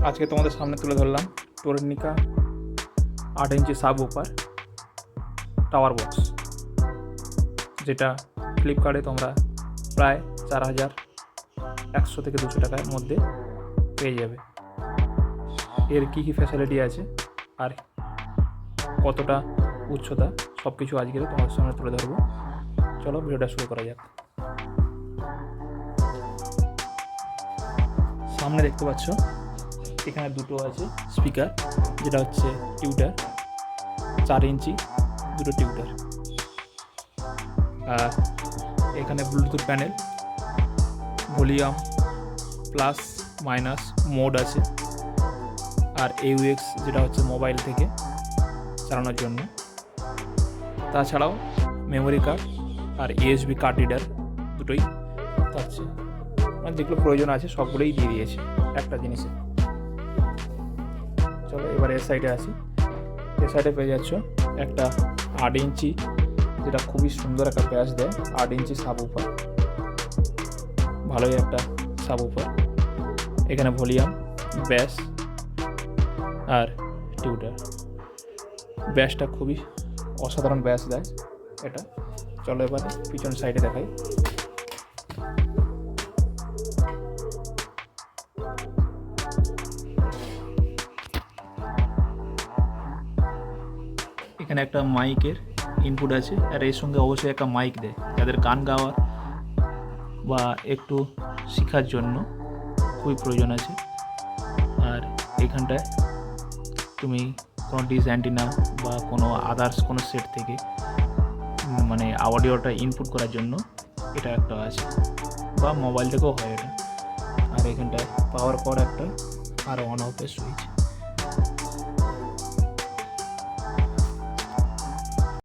আজকে তোমাদের সামনে তুলে ধরলাম টোরনিকা 8 ইঞ্চি সাব উপার টাওয়ার বক্স, যেটা ফ্লিপকার্টে তোমরা প্রায় 4100 থেকে 200 টাকার মধ্যে পেয়ে যাবে। এর কী কী ফ্যাসিলিটি আছে আর কতটা উচ্চতা সব কিছু আজকে তোমাদের সামনে তুলে ধরবো। চলো ভিডিওটা শুরু করা যাক। সামনে দেখতে পাচ্ছ এখানে দুটো আছে স্পিকার, যেটা হচ্ছে টিউটার 4 ইঞ্চি দুটো টিউটার। আর এখানে Bluetooth panel, volume plus minus mode আছে, আর AUX যেটা হচ্ছে মোবাইল থেকে চালানোর জন্য। তাছাড়াও মেমোরি কার্ড আর USB কার্ড রিডার দুটোই থাকছে, মানে যেগুলো প্রয়োজন আছে সবগুলোই দিয়ে দিয়েছে একটা জিনিসে। চলো এবার এর সাইডে আসি। এর সাইডে পেয়ে যাচ্ছ একটা 8 ইঞ্চি, যেটা খুবই সুন্দর একটা ব্যাস দেয়, 8 ইঞ্চি সাব উপার, ভালোই একটা সাব উপার। এখানে ভলিউম, ব্যাস আর টিউটার। ব্যাসটা খুবই অসাধারণ ব্যাস দেয় এটা। চলো এবারে পিছন সাইডে দেখাই। এখানে একটা মাইকের ইনপুট আছে, আর এর সঙ্গে অবশ্যই একটা মাইক দেয়, যাদের গান গাওয়ার বা একটু শেখার জন্য খুবই প্রয়োজন আছে। আর এখানটায় তুমি কোনো ডিশ অ্যান্টিনা বা কোনো আদার্স কোনো সেট থেকে মানে অডিওটা ইনপুট করার জন্য এটা একটা আছে, বা মোবাইল থেকেও হয় এটা। আর এখানটায় পাওয়ার একটা আর অন অফের সুইচ।